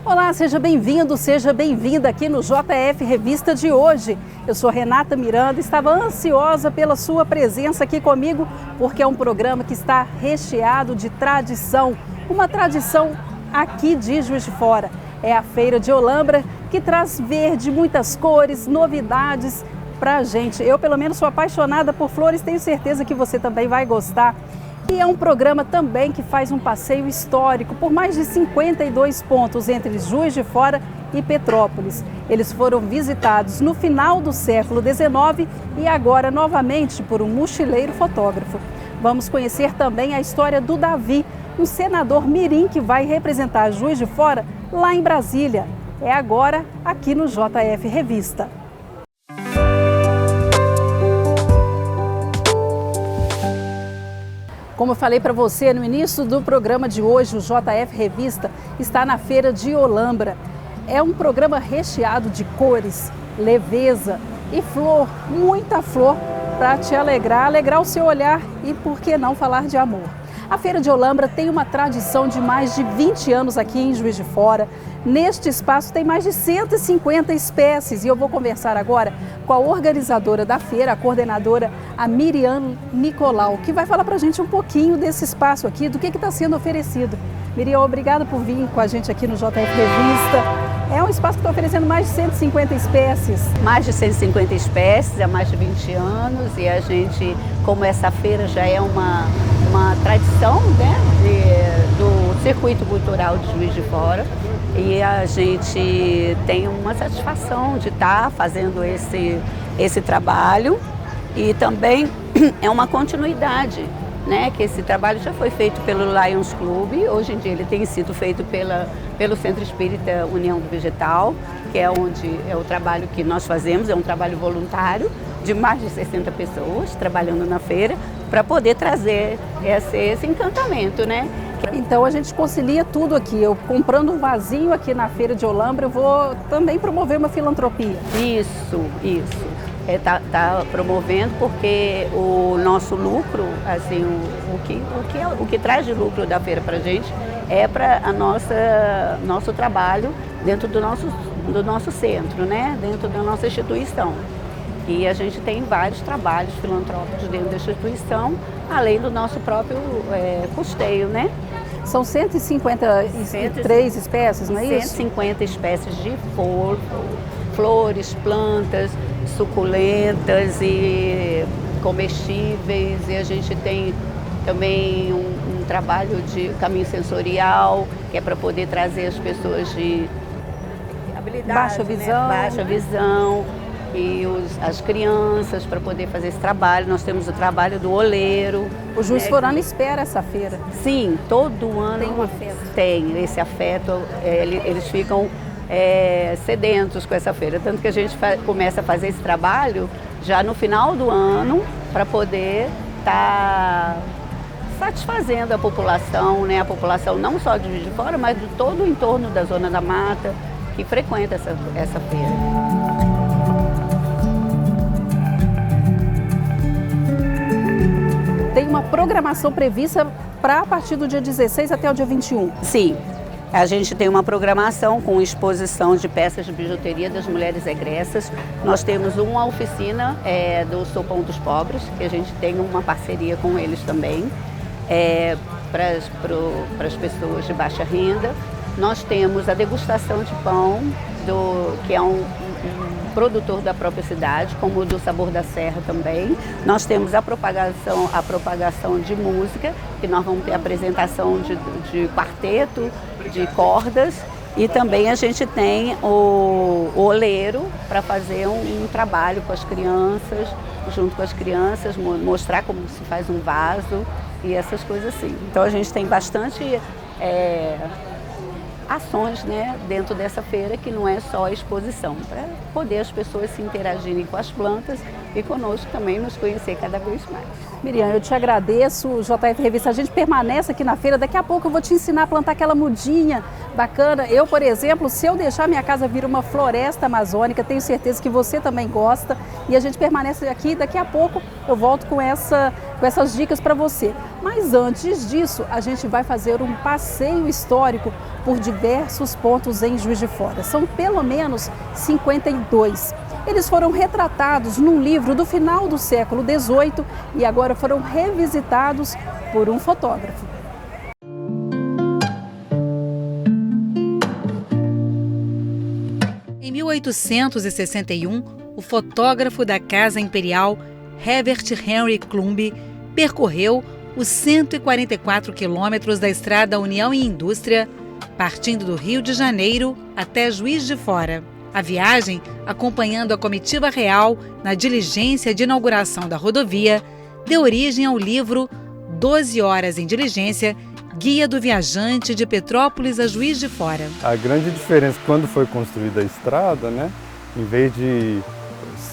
Olá, seja bem-vindo, seja bem-vinda aqui no JF Revista de hoje. Eu sou Renata Miranda, estava ansiosa pela sua presença aqui comigo, porque é um programa que está recheado de tradição, uma tradição aqui de Juiz de Fora. É a Feira de Olambra, que traz verde, muitas cores, novidades para a gente. Eu, pelo menos, sou apaixonada por flores, tenho certeza que você também vai gostar. E é um programa também que faz um passeio histórico por mais de 52 pontos entre Juiz de Fora e Petrópolis. Eles foram visitados no final do século XIX e agora novamente por um mochileiro fotógrafo. Vamos conhecer também a história do Davi, um senador mirim que vai representar Juiz de Fora lá em Brasília. É agora aqui no JF Revista. Como eu falei para você no início do programa de hoje, o JF Revista está na Feira de Olambra. É um programa recheado de cores, leveza e flor, muita flor para te alegrar o seu olhar e, por que não, falar de amor. A Feira de Olambra tem uma tradição de mais de 20 anos aqui em Juiz de Fora. Neste espaço tem mais de 150 espécies e eu vou conversar agora com a organizadora da feira, a coordenadora, a Miriam Nicolau, que vai falar para a gente um pouquinho desse espaço aqui, do que está sendo oferecido. Miriam, obrigada por vir com a gente aqui no JF Revista. É um espaço que está oferecendo mais de 150 espécies. Mais de 150 espécies há mais de 20 anos e a gente, como essa feira já é uma tradição, né, do circuito cultural de Juiz de Fora, e a gente tem uma satisfação de estar fazendo esse trabalho e também é uma continuidade, né, que esse trabalho já foi feito pelo Lions Club, hoje em dia ele tem sido feito pelo Centro Espírita União do Vegetal, que é onde é o trabalho que nós fazemos, é um trabalho voluntário de mais de 60 pessoas trabalhando na feira para poder trazer esse encantamento, né? Então a gente concilia tudo aqui. Eu comprando um vasinho aqui na Feira de Olambra, eu vou também promover uma filantropia. Isso. Tá promovendo porque o nosso lucro, assim, o que traz de lucro da feira para a gente é para nosso trabalho dentro do nosso centro, né? Dentro da nossa instituição. E a gente tem vários trabalhos filantrópicos dentro da instituição, além do nosso próprio custeio, né? São 153 espécies, não é isso? 150 espécies de flores, plantas, suculentas e comestíveis. E a gente tem também um trabalho de caminho sensorial, que é para poder trazer as pessoas de habilidade, baixa visão. E as crianças para poder fazer esse trabalho. Nós temos o trabalho do oleiro. O Juiz Forano espera essa feira. Sim, todo ano tem um afeto. Tem esse afeto, eles ficam sedentos com essa feira. Tanto que a gente começa a fazer esse trabalho já no final do ano para poder estar satisfazendo a população, né? A população não só de Juiz de Fora, mas de todo o entorno da Zona da Mata que frequenta essa feira. Tem uma programação prevista para a partir do dia 16 até o dia 21. Sim, a gente tem uma programação com exposição de peças de bijuteria das mulheres egressas. Nós temos uma oficina do Sopão dos Pobres, que a gente tem uma parceria com eles também, para as pessoas de baixa renda. Nós temos a degustação de pão, que é um produtor da própria cidade, como o do Sabor da Serra também. Nós temos a propagação de música, que nós vamos ter apresentação de quarteto, de cordas, e também a gente tem o oleiro para fazer um trabalho com as crianças, junto com as crianças, mostrar como se faz um vaso e essas coisas assim. Então a gente tem bastante ações, né, dentro dessa feira, que não é só exposição, para poder as pessoas se interagirem com as plantas e conosco também nos conhecer cada vez mais. Miriam, eu te agradeço, o JF Revista, a gente permanece aqui na feira, daqui a pouco eu vou te ensinar a plantar aquela mudinha bacana. Eu, por exemplo, se eu deixar minha casa vir uma floresta amazônica, tenho certeza que você também gosta, e a gente permanece aqui, daqui a pouco eu volto com essas dicas para você. Mas antes disso, a gente vai fazer um passeio histórico por diversos pontos em Juiz de Fora. São pelo menos 52. Eles foram retratados num livro do final do século XVIII e agora foram revisitados por um fotógrafo. Em 1861, o fotógrafo da Casa Imperial, Herbert Henry Clumbe, percorreu os 144 quilômetros da Estrada União e Indústria, partindo do Rio de Janeiro até Juiz de Fora. A viagem, acompanhando a comitiva real na diligência de inauguração da rodovia, deu origem ao livro 12 Horas em Diligência, Guia do Viajante de Petrópolis a Juiz de Fora. A grande diferença quando foi construída a estrada, né, em vez de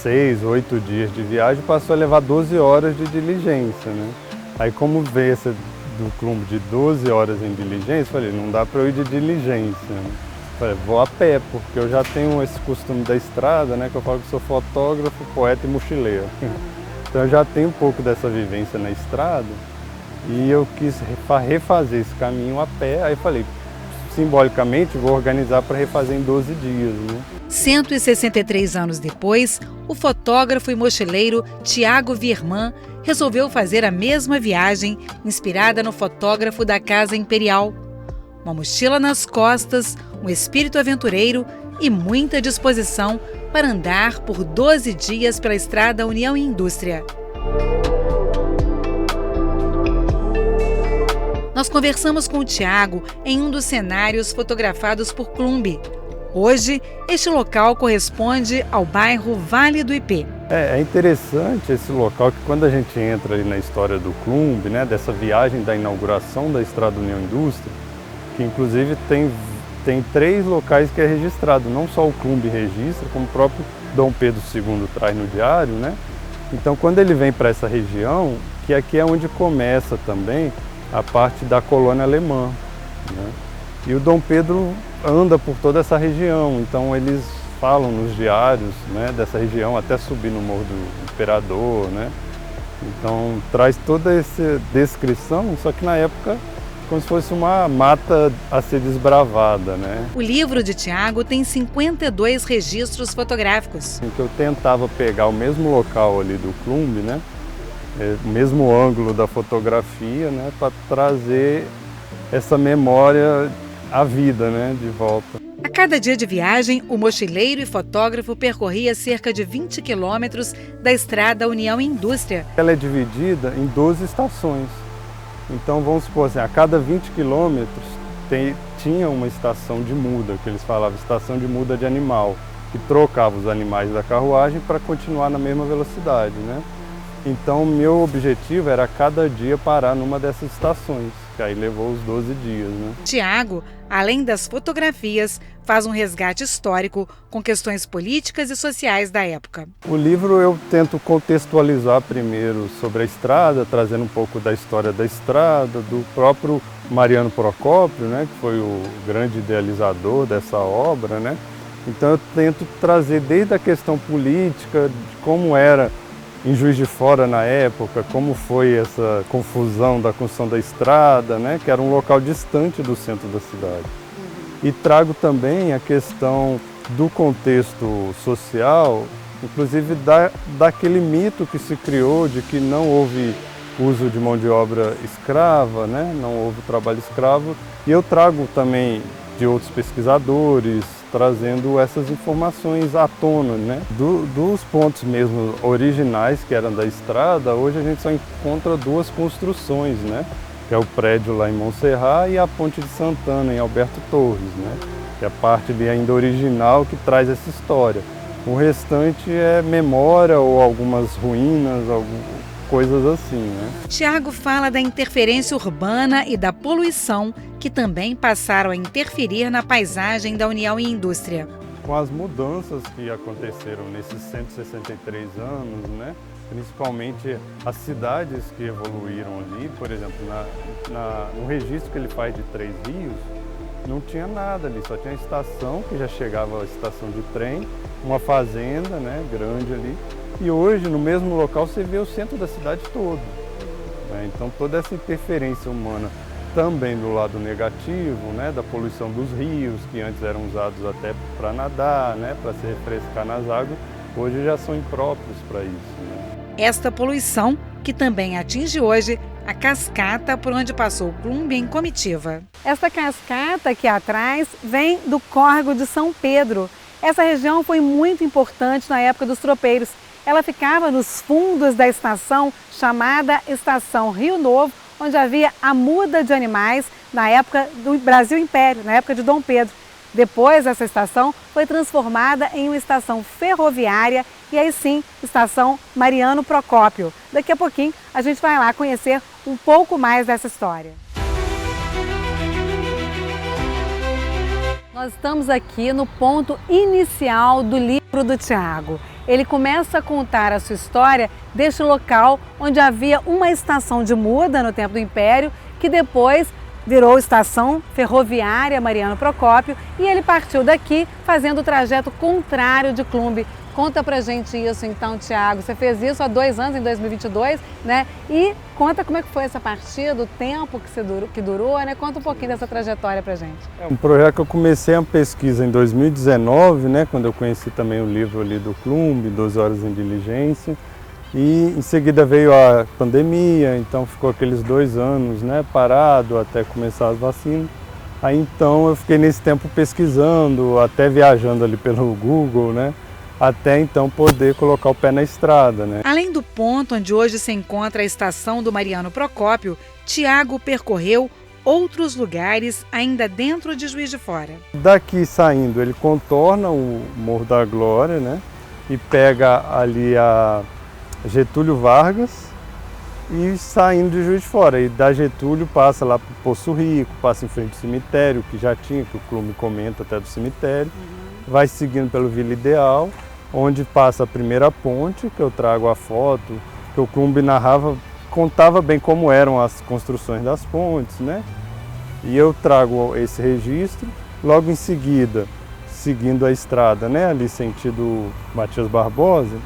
6, 8 dias de viagem, passou a levar 12 horas de diligência, né? Aí como veio essa do Clumbe de 12 horas em diligência, falei, não dá para eu ir de diligência, né? Falei, vou a pé, porque eu já tenho esse costume da estrada, né, que eu falo que sou fotógrafo, poeta e mochileiro. Então eu já tenho um pouco dessa vivência na estrada e eu quis refazer esse caminho a pé, aí falei, simbolicamente vou organizar para refazer em 12 dias, né? 163 anos depois, o fotógrafo e mochileiro Tiago Virman resolveu fazer a mesma viagem, inspirada no fotógrafo da Casa Imperial. Uma mochila nas costas, um espírito aventureiro e muita disposição para andar por 12 dias pela Estrada União e Indústria. Nós conversamos com o Tiago em um dos cenários fotografados por Clumbe. Hoje, este local corresponde ao bairro Vale do Ipê. É interessante esse local que quando a gente entra ali na história do Clumbe, né, dessa viagem da inauguração da Estrada União e Indústria, que inclusive tem 3 locais que é registrado, não só o Clumbe registra, como o próprio Dom Pedro II traz no diário, né? Então quando ele vem para essa região, que aqui é onde começa também a parte da colônia alemã, né? E o Dom Pedro anda por toda essa região, então eles falam nos diários, né, dessa região até subir no Morro do Imperador, né? Então traz toda essa descrição, só que na época como se fosse uma mata a ser desbravada, né? O livro de Tiago tem 52 registros fotográficos. Em que eu tentava pegar o mesmo local ali do Clumbe, né? O mesmo ângulo da fotografia, né? Para trazer essa memória à vida, né? De volta. A cada dia de viagem, o mochileiro e fotógrafo percorria cerca de 20 quilômetros da Estrada União e Indústria. Ela é dividida em 12 estações. Então vamos supor assim, a cada 20 quilômetros tinha uma estação de muda, que eles falavam estação de muda de animal, que trocava os animais da carruagem para continuar na mesma velocidade, né? Então meu objetivo era a cada dia parar numa dessas estações, que aí levou os 12 dias, né? Tiago, além das fotografias, faz um resgate histórico com questões políticas e sociais da época. O livro eu tento contextualizar primeiro sobre a estrada, trazendo um pouco da história da estrada, do próprio Mariano Procópio, né, que foi o grande idealizador dessa obra, né? Então eu tento trazer desde a questão política, de como era em Juiz de Fora na época, como foi essa confusão da construção da estrada, né, que era um local distante do centro da cidade. E trago também a questão do contexto social, inclusive daquele mito que se criou de que não houve uso de mão de obra escrava, né, não houve trabalho escravo. E eu trago também de outros pesquisadores, trazendo essas informações à tona, né? Dos pontos mesmo originais que eram da estrada, hoje a gente só encontra 2 construções, né? Que é o prédio lá em Monserrat e a Ponte de Santana, em Alberto Torres, né? Que é a parte ali ainda original que traz essa história. O restante é memória ou algumas ruínas, coisas assim, né? Tiago fala da interferência urbana e da poluição que também passaram a interferir na paisagem da União e Indústria. Com as mudanças que aconteceram nesses 163 anos, né? Principalmente as cidades que evoluíram ali, por exemplo, no registro que ele faz de 3 rios, não tinha nada ali, só tinha a estação, que já chegava a estação de trem, uma fazenda, né, grande ali. E hoje, no mesmo local, você vê o centro da cidade todo. né? Então toda essa interferência humana também do lado negativo, né, da poluição dos rios, que antes eram usados até para nadar, né, para se refrescar nas águas, hoje já são impróprios para isso, né? Esta poluição que também atinge hoje a cascata por onde passou o Clumbe em comitiva. Esta cascata aqui atrás vem do córrego de São Pedro. Essa região foi muito importante na época dos tropeiros. Ela ficava nos fundos da estação chamada Estação Rio Novo, onde havia a muda de animais na época do Brasil Império, na época de Dom Pedro. Depois, essa estação foi transformada em uma estação ferroviária e aí sim, estação Mariano Procópio. Daqui a pouquinho a gente vai lá conhecer um pouco mais dessa história. Nós estamos aqui no ponto inicial do livro do Tiago. Ele começa a contar a sua história deste local onde havia uma estação de muda no tempo do Império, que depois virou estação ferroviária Mariano Procópio, e ele partiu daqui fazendo o trajeto contrário de Clumbe. Conta pra gente isso então, Tiago. Você fez isso há 2 anos, em 2022, né? E conta como é que foi essa partida, o tempo que durou, né? Conta um pouquinho dessa trajetória pra gente. É um projeto que eu comecei a pesquisa em 2019, né? Quando eu conheci também o livro ali do Clumbe, 12 Horas em Diligência. E em seguida veio a pandemia, então ficou aqueles 2 anos, né, parado até começar as vacinas. Aí então eu fiquei nesse tempo pesquisando, até viajando ali pelo Google, né, até então poder colocar o pé na estrada, né. Além do ponto onde hoje se encontra a estação do Mariano Procópio, Tiago percorreu outros lugares ainda dentro de Juiz de Fora. Daqui saindo ele contorna o Morro da Glória, né, e pega ali a Getúlio Vargas e saindo de Juiz de Fora. E da Getúlio passa lá para o Poço Rico, passa em frente ao cemitério, que já tinha, que o Clube comenta até do cemitério. Vai seguindo pelo Vila Ideal, onde passa a primeira ponte, que eu trago a foto, que o Clube narrava, contava bem como eram as construções das pontes, né? E eu trago esse registro. Logo em seguida, seguindo a estrada, né, ali sentido Matias Barbosa,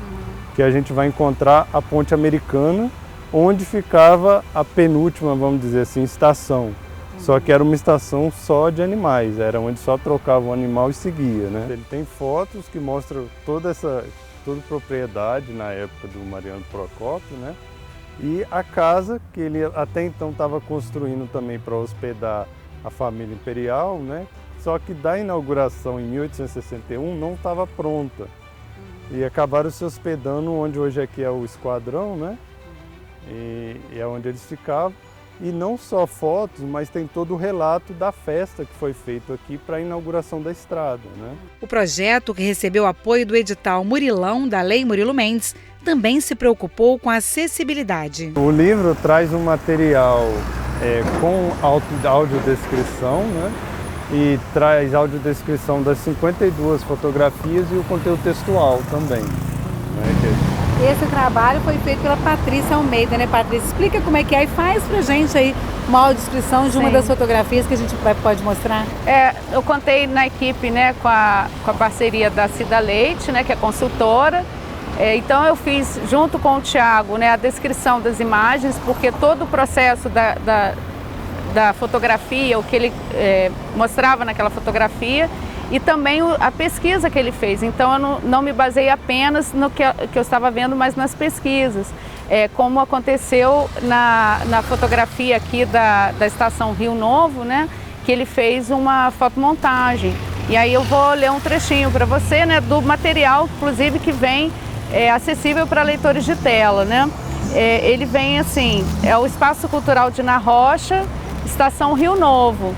que a gente vai encontrar a Ponte Americana, onde ficava a penúltima, vamos dizer assim, estação. Só que era uma estação só de animais, era onde só trocava o animal e seguia, né? Ele tem fotos que mostram toda propriedade na época do Mariano Procópio, né? E a casa que ele até então estava construindo também para hospedar a família imperial, né? Só que da inauguração em 1861 não estava pronta. E acabaram se hospedando onde hoje aqui é o Esquadrão, né? E é onde eles ficavam. E não só fotos, mas tem todo o relato da festa que foi feito aqui para a inauguração da estrada, né? O projeto, que recebeu apoio do edital Murilão, da Lei Murilo Mendes, também se preocupou com a acessibilidade. O livro traz um material com audiodescrição, né? E traz audiodescrição das 52 fotografias e o conteúdo textual também. Né? Esse trabalho foi feito pela Patrícia Almeida, né, Patrícia? Explica como é que é e faz pra gente aí uma audiodescrição de uma das fotografias que a gente pode mostrar. Eu contei na equipe, né, com a parceria da Cida Leite, né, que é consultora. Então eu fiz, junto com o Tiago, né, a descrição das imagens, porque todo o processo da fotografia, o que ele mostrava naquela fotografia, e também a pesquisa que ele fez. Então eu não me baseei apenas no que eu estava vendo, mas nas pesquisas. Como aconteceu na fotografia aqui da Estação Rio Novo, né, que ele fez uma fotomontagem. E aí eu vou ler um trechinho para você, né, do material, inclusive, que vem acessível para leitores de tela, né? Ele vem assim, é o Espaço Cultural de Na Rocha, Estação Rio Novo,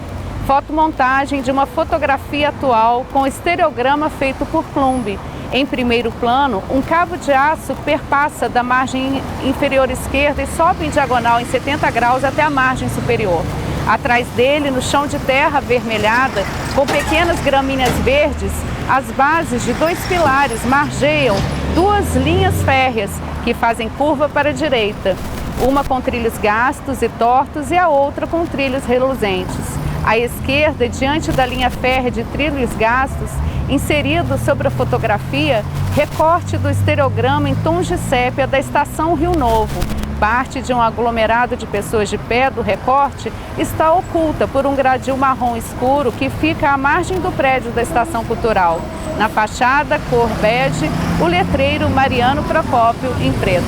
fotomontagem de uma fotografia atual com estereograma feito por Clumbe. Em primeiro plano, um cabo de aço perpassa da margem inferior esquerda e sobe em diagonal em 70 graus até a margem superior. Atrás dele, no chão de terra avermelhada, com pequenas gramíneas verdes, as bases de 2 pilares margeiam 2 linhas férreas que fazem curva para a direita, uma com trilhos gastos e tortos e a outra com trilhos reluzentes. À esquerda, diante da linha férrea de trilhos gastos, inserido sobre a fotografia, recorte do estereograma em tons de sépia da Estação Rio Novo, Parte de um aglomerado de pessoas de pé do recorte está oculta por um gradil marrom escuro que fica à margem do prédio da Estação Cultural. Na fachada, cor bege, o letreiro Mariano Procópio em preto.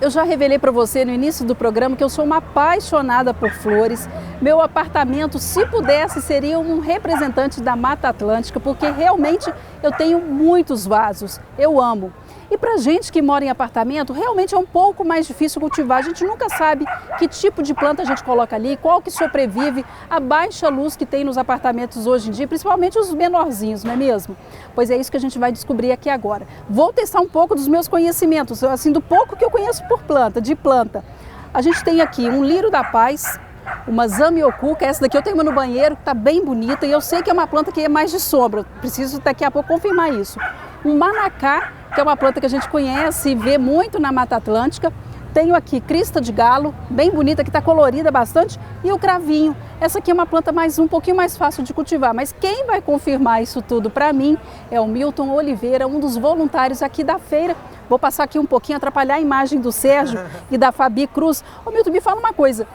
Eu já revelei para você no início do programa que eu sou uma apaixonada por flores. Meu apartamento, se pudesse, seria um representante da Mata Atlântica, porque realmente eu tenho muitos vasos. Eu amo. E para gente que mora em apartamento, realmente é um pouco mais difícil cultivar. A gente nunca sabe que tipo de planta a gente coloca ali, qual que sobrevive a baixa luz que tem nos apartamentos hoje em dia, principalmente os menorzinhos, não é mesmo? Pois é isso que a gente vai descobrir aqui agora. Vou testar um pouco dos meus conhecimentos, assim, do pouco que eu conheço por planta, de planta. A gente tem aqui um lírio da paz, uma zamioculca, essa daqui eu tenho uma no banheiro, que está bem bonita, e eu sei que é uma planta que é mais de sombra, preciso daqui a pouco confirmar isso. Um manacá, que é uma planta que a gente conhece e vê muito na Mata Atlântica. Tenho aqui crista de galo, bem bonita, que está colorida bastante, e o cravinho. Essa aqui é uma planta um pouquinho mais fácil de cultivar, mas quem vai confirmar isso tudo para mim é o Milton Oliveira, um dos voluntários aqui da feira. Vou passar aqui um pouquinho, atrapalhar a imagem do Sérgio e da Fabi Cruz. Ô Milton, me fala uma coisa,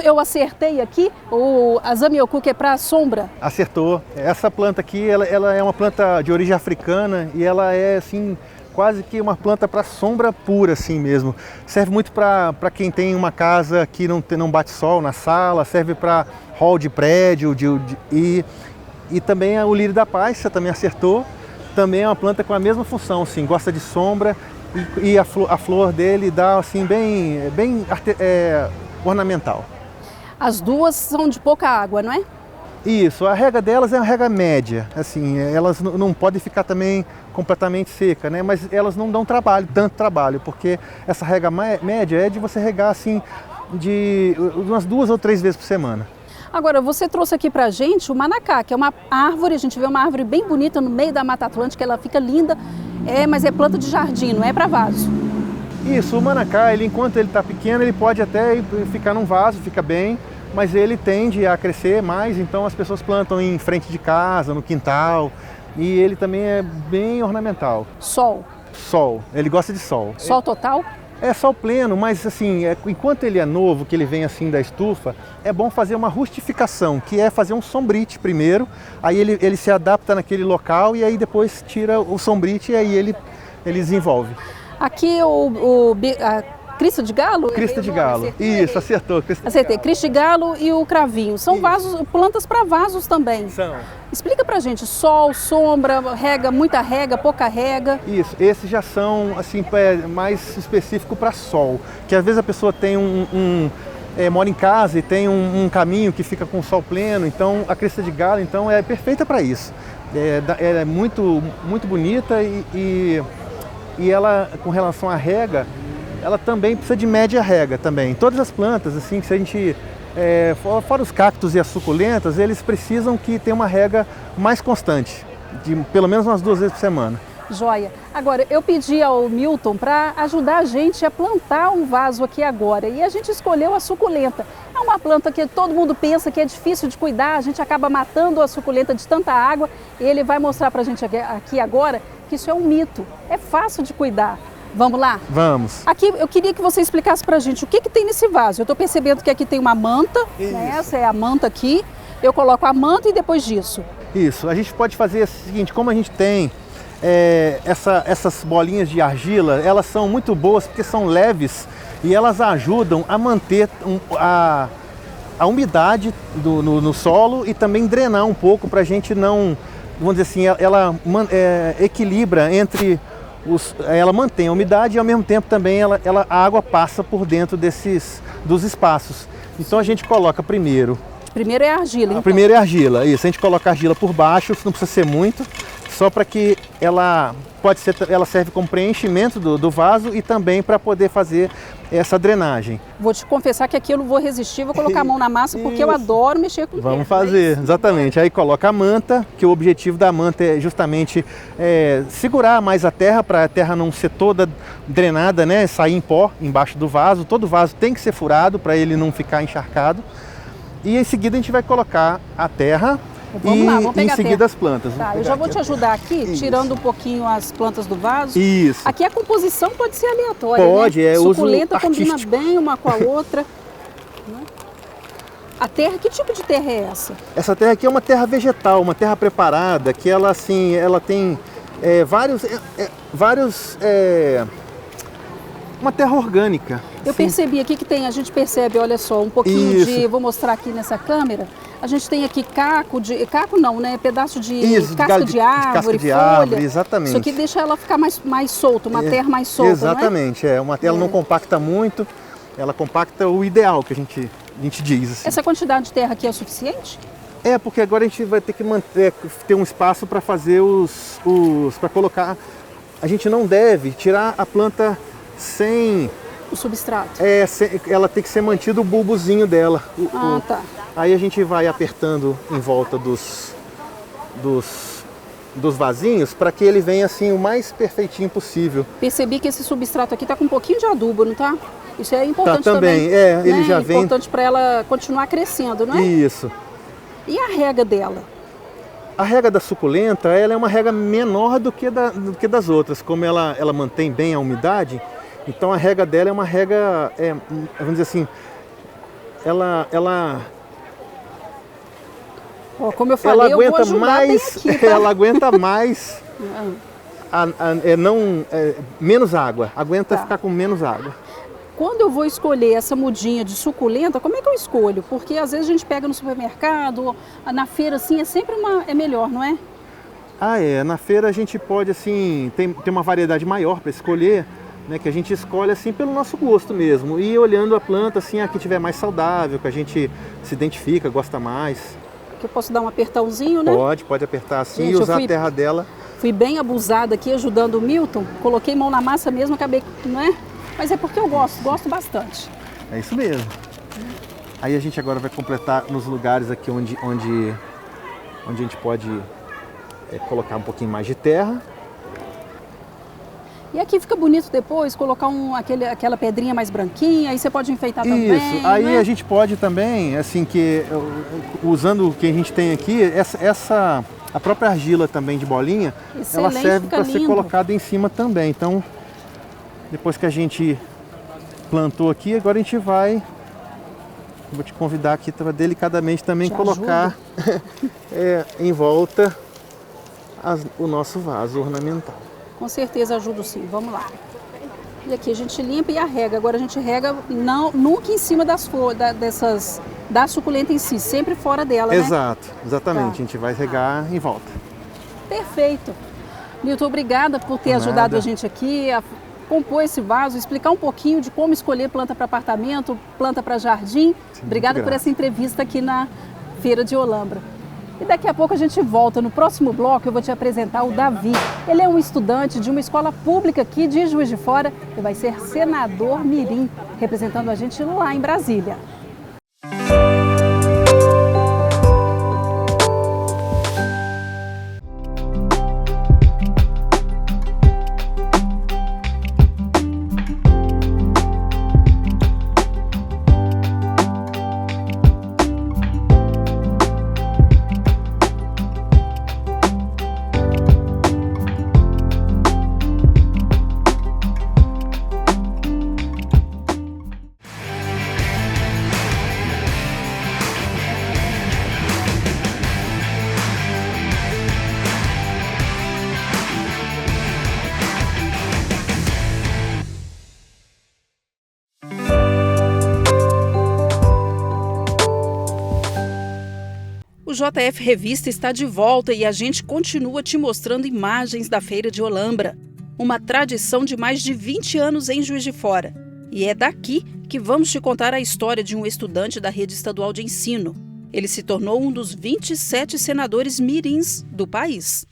eu acertei aqui, a zamioculca é para sombra? Acertou. Essa planta aqui, ela é uma planta de origem africana e ela é assim, quase que uma planta para sombra pura assim mesmo. Serve muito para quem tem uma casa que não bate sol na sala, serve para hall de prédio e também o lírio da paz, você também acertou. Também é uma planta com a mesma função, assim, gosta de sombra e a flor dele dá assim bem ornamental. As duas são de pouca água, não é? Isso, a rega delas é uma rega média, assim, elas não podem ficar também completamente seca, né? Mas elas não dão tanto trabalho, porque essa rega média é de você regar assim de umas 2 ou 3 vezes por semana. Agora, você trouxe aqui pra gente o manacá, que é uma árvore, a gente vê uma árvore bem bonita no meio da Mata Atlântica, ela fica linda, mas é planta de jardim, não é para vaso. Isso, o manacá, enquanto ele está pequeno, ele pode até ficar num vaso, fica bem, mas ele tende a crescer mais, então as pessoas plantam em frente de casa, no quintal, e ele também é bem ornamental. Sol? Sol, ele gosta de sol. Sol total? É sol pleno, mas assim, enquanto ele é novo, que ele vem assim da estufa, é bom fazer uma rustificação, que é fazer um sombrite primeiro, aí ele se adapta naquele local e aí depois tira o sombrite e aí ele desenvolve. Aqui a crista de galo? Crista de galo, isso, acertou. Acertei, crista de galo e o cravinho. São vasos, plantas para vasos também. São. Explica pra gente, sol, sombra, rega, muita rega, pouca rega. Isso, esses já são assim, mais específico para sol, que às vezes a pessoa tem mora em casa e tem um caminho que fica com sol pleno, então a crista de galo então, é perfeita para isso. É muito, muito bonita e ela, com relação à rega, ela também precisa de média rega também. Todas as plantas, assim, que se a gente, fora os cactos e as suculentas, eles precisam que tenha uma rega mais constante, de pelo menos umas 2 vezes por semana. Joia. Agora, eu pedi ao Milton para ajudar a gente a plantar um vaso aqui agora e a gente escolheu a suculenta. É uma planta que todo mundo pensa que é difícil de cuidar, a gente acaba matando a suculenta de tanta água e ele vai mostrar para a gente aqui agora que isso é um mito, é fácil de cuidar. Vamos lá? Vamos. Aqui eu queria que você explicasse pra gente o que tem nesse vaso. Eu estou percebendo que aqui tem uma manta, né? Essa é a manta aqui. Eu coloco a manta e depois disso? Isso, a gente pode fazer o seguinte, como a gente tem essas bolinhas de argila, elas são muito boas porque são leves e elas ajudam a manter a umidade no solo e também drenar um pouco para a gente não, vamos dizer assim, ela equilibra entre ela mantém a umidade e ao mesmo tempo também a água passa por dentro dos espaços. Então a gente coloca primeiro é a argila, então. Primeiro é a argila, isso. A gente coloca a argila por baixo, não precisa ser muito, só para que ela serve como preenchimento do vaso e também para poder fazer essa drenagem. Vou te confessar que aqui eu não vou resistir, vou colocar a mão na massa porque eu adoro mexer com terra. Vamos fazer, exatamente. Aí coloca a manta, que o objetivo da manta é justamente segurar mais a terra, para a terra não ser toda drenada, né, sair em pó embaixo do vaso. Todo vaso tem que ser furado para ele não ficar encharcado. E em seguida a gente vai colocar a terra vamos pegar em seguida as plantas. Tá, eu já vou te ajudar aqui, tirando um pouquinho as plantas do vaso. Isso. Aqui a composição pode ser aleatória, pode, né? Suculenta uso combina artístico. bem uma com a outra. A terra, que tipo de terra é essa? Essa terra aqui é uma terra vegetal, uma terra preparada, que ela assim, ela tem uma terra orgânica. Eu percebi aqui que a gente percebe, olha só, um pouquinho Isso. vou mostrar aqui nessa câmera, a gente tem aqui caco não, né, pedaço de casca de árvore, folha. Exatamente. Isso aqui deixa ela ficar mais solta, uma terra mais solta, exatamente, uma terra não compacta muito, ela compacta o ideal que a gente diz. Assim. Essa quantidade de terra aqui é suficiente? Porque agora a gente vai ter que ter um espaço para fazer para colocar. A gente não deve tirar a planta sem o substrato. Ela tem que ser mantido o bulbozinho dela. Tá. Aí a gente vai apertando em volta dos vasinhos para que ele venha assim o mais perfeitinho possível. Percebi que esse substrato aqui tá com um pouquinho de adubo, não tá? Isso é importante também. Né? Ele já vem. É importante para ela continuar crescendo, não é? Isso. E a rega dela? A rega da suculenta, ela é uma rega menor do que das outras, como ela mantém bem a umidade. Então a rega dela é uma rega, vamos dizer assim, como eu falei, eu vou ajudar bem aqui, tá? Ela aguenta mais, menos água, aguenta ficar com menos água. Quando eu vou escolher essa mudinha de suculenta, como é que eu escolho? Porque às vezes a gente pega no supermercado, na feira assim, é sempre melhor, não é? Na feira a gente pode assim, tem uma variedade maior para escolher, né, que a gente escolhe assim pelo nosso gosto mesmo, e olhando a planta assim, a que tiver mais saudável, que a gente se identifica, gosta mais. Que eu posso dar um apertãozinho, né? Pode apertar assim, gente, e usar a terra dela. Fui bem abusada aqui ajudando o Milton, coloquei mão na massa mesmo, acabei, não é? Mas é porque eu gosto bastante. É isso mesmo. Aí a gente agora vai completar nos lugares aqui onde a gente pode colocar um pouquinho mais de terra. E aqui fica bonito depois, colocar aquela pedrinha mais branquinha, aí você pode enfeitar também. Isso, aí a gente pode também, assim, usando o que a gente tem aqui, a própria argila também de bolinha, excelente, ela serve para ser lindo. colocada em cima também. Então, depois que a gente plantou aqui, agora a gente vou te convidar aqui para delicadamente também colocar em volta o nosso vaso ornamental. Com certeza ajudo sim, vamos lá. E aqui a gente limpa e arrega. Agora a gente rega nunca em cima das flores, da suculenta em si, sempre fora dela, né? Exatamente. Tá. A gente vai regar em volta. Perfeito. Milton, obrigada por ter ajudado a gente aqui a compor esse vaso, explicar um pouquinho de como escolher planta para apartamento, planta para jardim. Obrigada por essa entrevista aqui na Feira de Olambra. E daqui a pouco a gente volta. No próximo bloco eu vou te apresentar o Davi. Ele é um estudante de uma escola pública aqui de Juiz de Fora e vai ser senador mirim, representando a gente lá em Brasília. JF Revista está de volta e a gente continua te mostrando imagens da Feira de Olambra, uma tradição de mais de 20 anos em Juiz de Fora. E é daqui que vamos te contar a história de um estudante da rede estadual de ensino. Ele se tornou um dos 27 senadores mirins do país.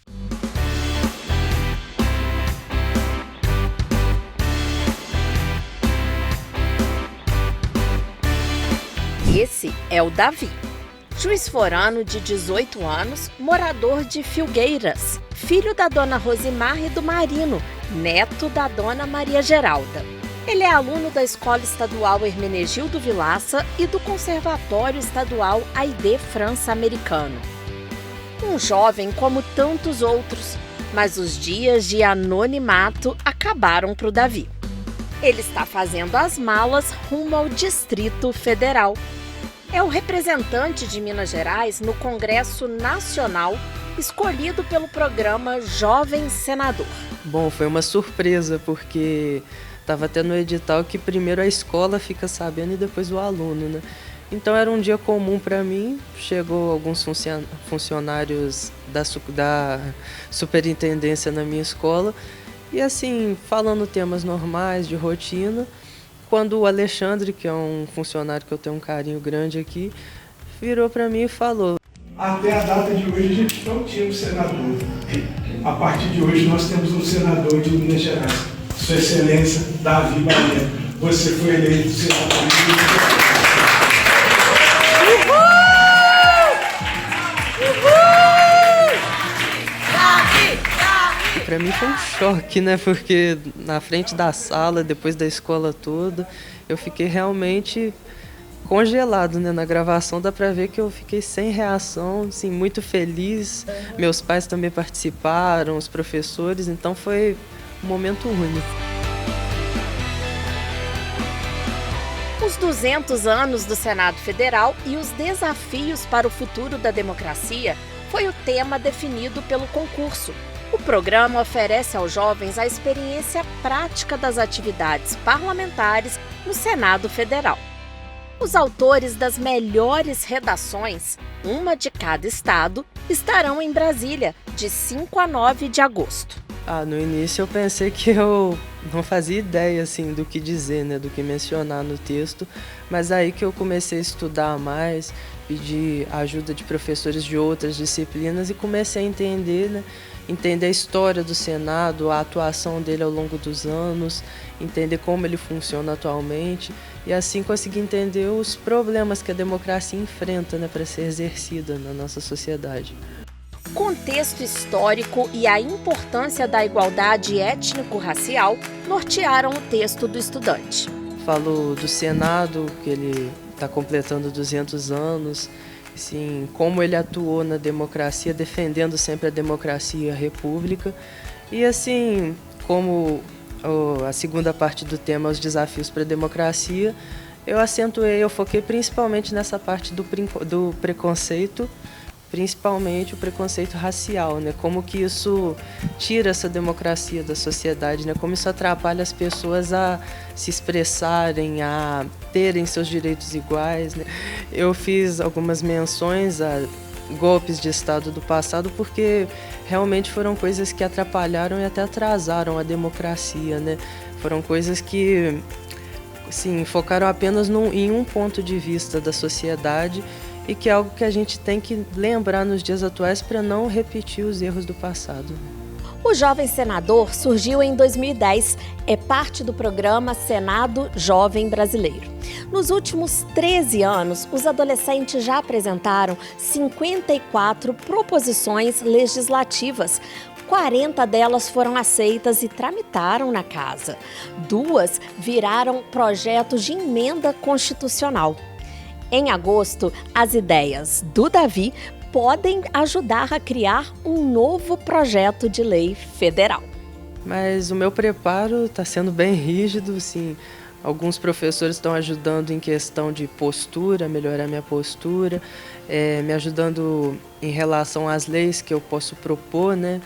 Esse é o Davi, juiz-forano de 18 anos, morador de Filgueiras, filho da dona Rosimar e do Marino, neto da dona Maria Geralda. Ele é aluno da Escola Estadual Hermenegildo Vilaça e do Conservatório Estadual Aide França Americano. Um jovem como tantos outros, mas os dias de anonimato acabaram para o Davi. Ele está fazendo as malas rumo ao Distrito Federal. É o representante de Minas Gerais no Congresso Nacional, escolhido pelo programa Jovem Senador. Bom, foi uma surpresa, porque estava até no edital que primeiro a escola fica sabendo e depois o aluno, né? Então era um dia comum para mim, chegou alguns funcionários da superintendência na minha escola, e assim, falando temas normais, de rotina, quando o Alexandre, que é um funcionário que eu tenho um carinho grande aqui, virou para mim e falou: até a data de hoje a gente não tinha um senador. A partir de hoje nós temos um senador de Minas Gerais, Sua Excelência Davi Bahia. Você foi eleito senador de Minas Gerais. Para mim foi um choque, né? Porque na frente da sala, depois da escola toda, eu fiquei realmente congelado, né? Na gravação dá para ver que eu fiquei sem reação, assim, muito feliz. Meus pais também participaram, os professores, então foi um momento único. Os 200 anos do Senado Federal e os desafios para o futuro da democracia foi o tema definido pelo concurso. O programa oferece aos jovens a experiência prática das atividades parlamentares no Senado Federal. Os autores das melhores redações, uma de cada estado, estarão em Brasília, de 5 a 9 de agosto. No início eu pensei que eu não fazia ideia assim, do que dizer, né, do que mencionar no texto, mas aí que eu comecei a estudar mais, pedir ajuda de professores de outras disciplinas e comecei a entender, né, entender a história do Senado, a atuação dele ao longo dos anos, entender como ele funciona atualmente e assim conseguir entender os problemas que a democracia enfrenta, né, para ser exercida na nossa sociedade. Contexto histórico e a importância da igualdade étnico-racial nortearam o texto do estudante. Falo do Senado, que ele está completando 200 anos, assim, como ele atuou na democracia, defendendo sempre a democracia e a república. E assim, como a segunda parte do tema, os desafios para a democracia, eu foquei principalmente nessa parte do preconceito, principalmente o preconceito racial, né? Como que isso tira essa democracia da sociedade, né? Como isso atrapalha as pessoas a se expressarem, a terem seus direitos iguais, né? Eu fiz algumas menções a golpes de Estado do passado porque realmente foram coisas que atrapalharam e até atrasaram a democracia, né? Foram coisas que, assim, focaram apenas em um ponto de vista da sociedade e que é algo que a gente tem que lembrar nos dias atuais para não repetir os erros do passado. O Jovem Senador surgiu em 2010, é parte do programa Senado Jovem Brasileiro. Nos últimos 13 anos, os adolescentes já apresentaram 54 proposições legislativas. 40 delas foram aceitas e tramitaram na casa. 2 viraram projetos de emenda constitucional. Em agosto, as ideias do Davi podem ajudar a criar um novo projeto de lei federal. Mas o meu preparo está sendo bem rígido, sim. Alguns professores estão ajudando em questão de postura, melhorar minha postura, me ajudando em relação às leis que eu posso propor, né?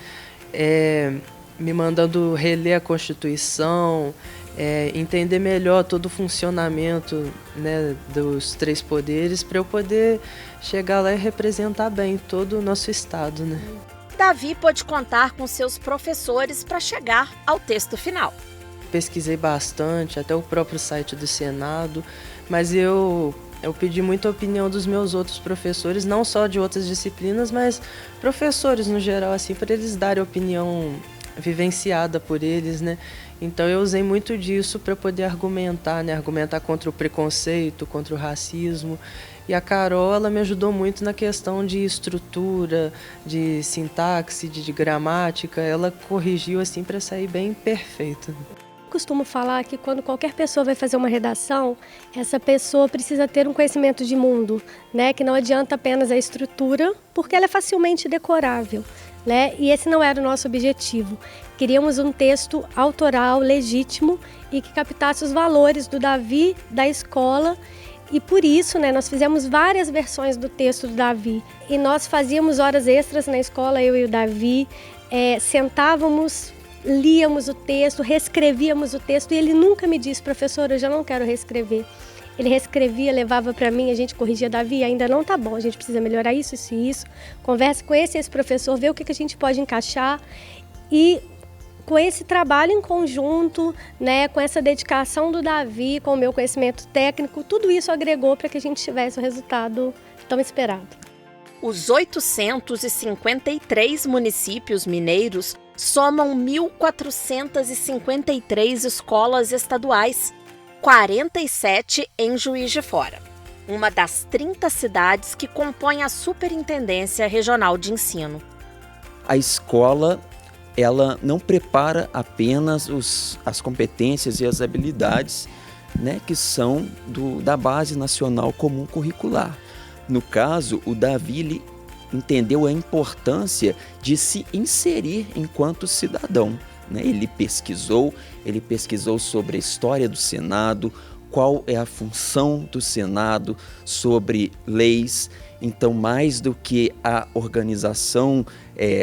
Me mandando reler a Constituição, entender melhor todo o funcionamento, né, dos 3 poderes para eu poder chegar lá e representar bem todo o nosso estado, né? Davi pôde contar com seus professores para chegar ao texto final. Pesquisei bastante, até o próprio site do Senado, mas eu pedi muita opinião dos meus outros professores, não só de outras disciplinas, mas professores no geral, assim, para eles darem opinião vivenciada por eles, né? Então eu usei muito disso para poder argumentar, né? Argumentar contra o preconceito, contra o racismo. E a Carol, ela me ajudou muito na questão de estrutura, de sintaxe, de gramática. Ela corrigiu assim para sair bem perfeita. Costumo falar que quando qualquer pessoa vai fazer uma redação, essa pessoa precisa ter um conhecimento de mundo, né? Que não adianta apenas a estrutura, porque ela é facilmente decorável, né? E esse não era o nosso objetivo. Queríamos um texto autoral, legítimo e que captasse os valores do Davi, da escola. E por isso, né, nós fizemos várias versões do texto do Davi. E nós fazíamos horas extras na escola, eu e o Davi, sentávamos, líamos o texto, reescrevíamos o texto. E ele nunca me disse, professora, eu já não quero reescrever. Ele reescrevia, levava para mim, a gente corrigia, Davi, ainda não tá bom, a gente precisa melhorar isso, isso e isso. Conversa com esse professor, vê o que a gente pode encaixar. E com esse trabalho em conjunto, né, com essa dedicação do Davi, com o meu conhecimento técnico, tudo isso agregou para que a gente tivesse o resultado tão esperado. Os 853 municípios mineiros somam 1.453 escolas estaduais, 47 em Juiz de Fora, uma das 30 cidades que compõem a Superintendência Regional de Ensino. A escola, ela não prepara apenas as competências e as habilidades, né, que são da Base Nacional Comum Curricular. No caso, o Davi ele entendeu a importância de se inserir enquanto cidadão, né? Ele pesquisou sobre a história do Senado, qual é a função do Senado sobre leis. Então, mais do que a organização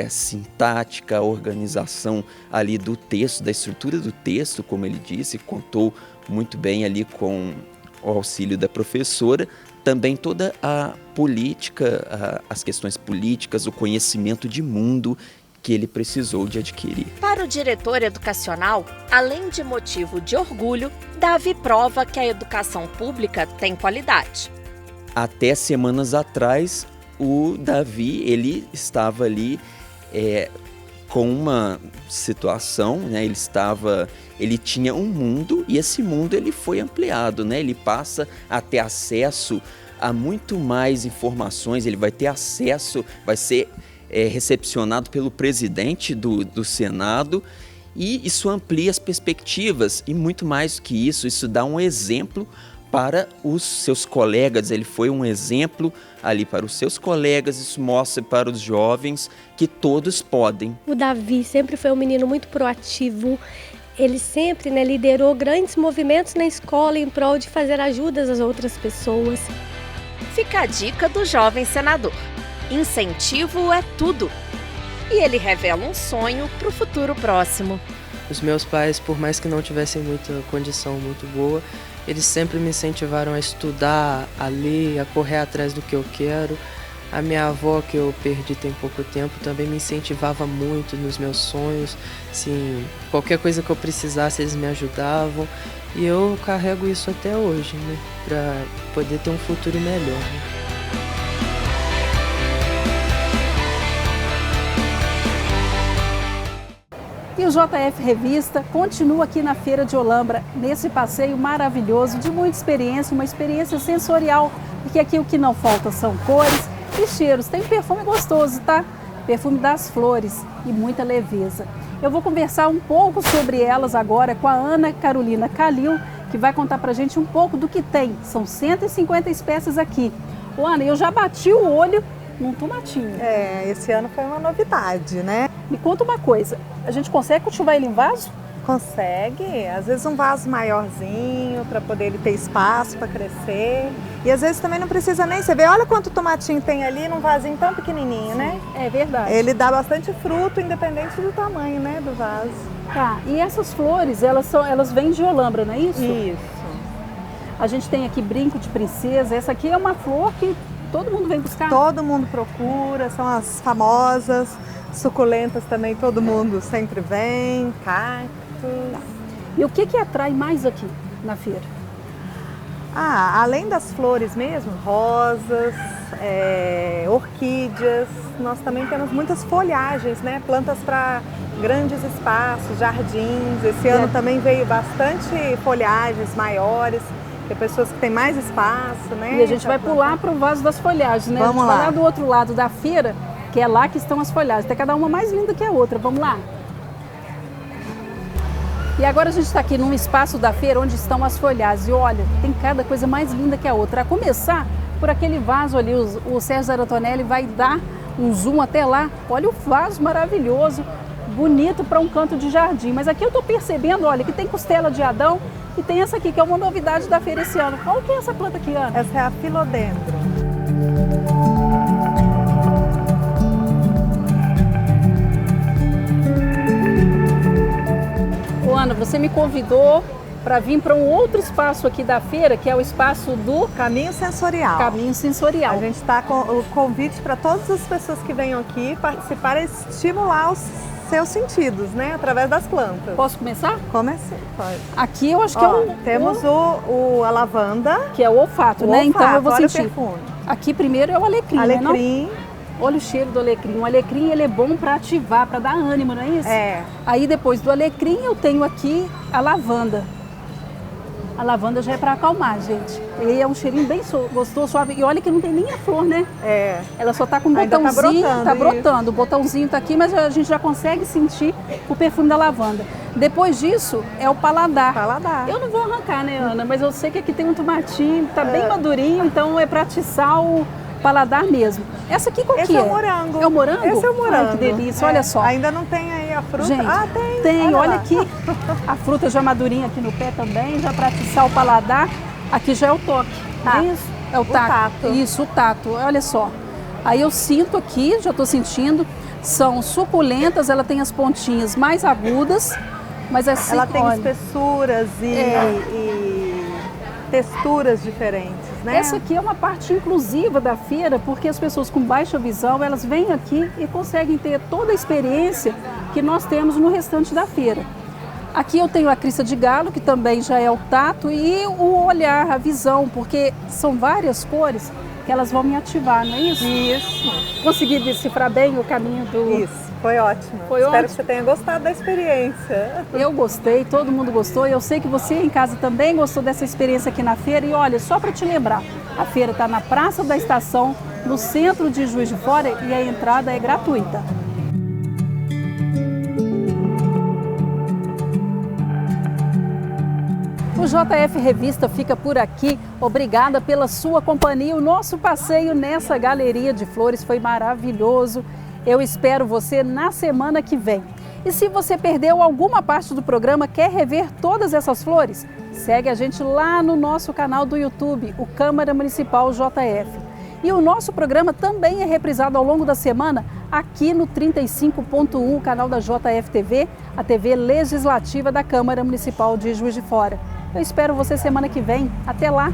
sintática, a organização ali do texto, da estrutura do texto, como ele disse, contou muito bem ali com o auxílio da professora, também toda a política, as questões políticas, o conhecimento de mundo que ele precisou de adquirir. Para o diretor educacional, além de motivo de orgulho, Davi prova que a educação pública tem qualidade. Até semanas atrás, o Davi ele estava ali com uma situação, né? Ele tinha um mundo e esse mundo ele foi ampliado, né? Ele passa a ter acesso a muito mais informações, ele vai ter acesso, vai ser recepcionado pelo presidente do Senado, e isso amplia as perspectivas e muito mais que isso dá um exemplo para os seus colegas. Ele foi um exemplo ali para os seus colegas, isso mostra para os jovens que todos podem. O Davi sempre foi um menino muito proativo, ele sempre, né, liderou grandes movimentos na escola em prol de fazer ajudas às outras pessoas. Fica a dica do jovem senador. Incentivo é tudo. E ele revela um sonho para o futuro próximo. Os meus pais, por mais que não tivessem muita condição muito boa, eles sempre me incentivaram a estudar, a ler, a correr atrás do que eu quero. A minha avó, que eu perdi tem pouco tempo, também me incentivava muito nos meus sonhos. Assim, qualquer coisa que eu precisasse, eles me ajudavam. E eu carrego isso até hoje, né, para poder ter um futuro melhor, né? E o JF Revista continua aqui na Feira de Olambra, nesse passeio maravilhoso, de muita experiência, uma experiência sensorial, porque aqui o que não falta são cores e cheiros. Tem um perfume gostoso, tá? Perfume das flores e muita leveza. Eu vou conversar um pouco sobre elas agora com a Ana Carolina Calil, que vai contar pra gente um pouco do que tem. São 150 espécies aqui. Ô, Ana, eu já bati o olho num tomatinho. Esse ano foi uma novidade, né? Me conta uma coisa, a gente consegue cultivar ele em vaso? Consegue, às vezes um vaso maiorzinho para poder ele ter espaço para crescer. E às vezes também não precisa nem, você vê, olha quanto tomatinho tem ali num vasinho tão pequenininho, né? É verdade. Ele dá bastante fruto, independente do tamanho, né, do vaso. Tá, e essas flores, elas vêm de Olambra, não é isso? Isso. A gente tem aqui brinco de princesa, essa aqui é uma flor que todo mundo vem buscar? Todo mundo procura, são as famosas, suculentas também, todo mundo sempre vem, cactos. E o que atrai mais aqui na feira? Além das flores mesmo, rosas, orquídeas, nós também temos muitas folhagens, né? Plantas para grandes espaços, jardins. Esse ano também veio bastante folhagens maiores, tem pessoas que têm mais espaço, né? E a gente vai pular para o vaso das folhagens, né? Vamos lá. lá. Vai lá do outro lado da feira, que é lá que estão as folhagens. Tem cada uma mais linda que a outra. Vamos lá? E agora a gente está aqui num espaço da feira onde estão as folhagens. E olha, tem cada coisa mais linda que a outra. A começar por aquele vaso ali, o Sérgio Zaratonelli vai dar um zoom até lá. Olha o vaso maravilhoso, bonito para um canto de jardim. Mas aqui eu estou percebendo, olha, que tem costela de Adão e tem essa aqui, que é uma novidade da feira esse ano. Qual que é essa planta aqui, Ana? Essa é a Philodendron. Ana, você me convidou para vir para um outro espaço aqui da feira, que é o espaço do Caminho Sensorial. Caminho Sensorial. A gente está com o convite para todas as pessoas que venham aqui participar e estimular os seus sentidos, né? Através das plantas. Posso começar? Comece, pode. Aqui eu acho que temos a lavanda. Que é o olfato, né? Então eu vou sentir. O perfume. Aqui primeiro é o alecrim, Alecrim. Né, olha o cheiro do alecrim. O alecrim, ele é bom para ativar, para dar ânimo, não é isso? É. Aí depois do alecrim eu tenho aqui a lavanda. A lavanda já é para acalmar, gente. E é um cheirinho bem gostoso, suave. E olha que não tem nem a flor, né? É. Ela só tá com um Ainda botãozinho. tá brotando. O botãozinho tá aqui, mas a gente já consegue sentir o perfume da lavanda. Depois disso, é o paladar. Paladar. Eu não vou arrancar, né, Ana? Mas eu sei que aqui tem um tomatinho, tá bem madurinho, então é para atiçar o paladar mesmo. Essa aqui qual que é? Esse é o morango. É o morango? Esse é o morango. Ai, que delícia, olha só. Ainda não tem aí a fruta? Gente, tem. Olha aqui. A fruta já madurinha aqui no pé também, já para atiçar o paladar. Aqui já é o toque. Tá. É isso? É o tato. Isso, o tato. Olha só. Aí eu sinto aqui, já estou sentindo, são suculentas, ela tem as pontinhas mais agudas, mas assim, ela tem espessuras e texturas diferentes, né? Essa aqui é uma parte inclusiva da feira, porque as pessoas com baixa visão, elas vêm aqui e conseguem ter toda a experiência que nós temos no restante da feira. Aqui eu tenho a crista de galo, que também já é o tato, e o olhar, a visão, porque são várias cores que elas vão me ativar, não é isso? Isso. Consegui decifrar bem o caminho do... Isso, foi ótimo. Espero que você tenha gostado da experiência. Eu gostei, todo mundo gostou, e eu sei que você em casa também gostou dessa experiência aqui na feira. E olha, só para te lembrar, a feira está na Praça da Estação, no centro de Juiz de Fora, e a entrada é gratuita. O JF Revista fica por aqui. Obrigada pela sua companhia. O nosso passeio nessa galeria de flores foi maravilhoso. Eu espero você na semana que vem. E se você perdeu alguma parte do programa, quer rever todas essas flores? Segue a gente lá no nosso canal do YouTube, o Câmara Municipal JF. E o nosso programa também é reprisado ao longo da semana aqui no 35.1, o canal da JF TV, a TV legislativa da Câmara Municipal de Juiz de Fora. Eu espero você semana que vem. Até lá!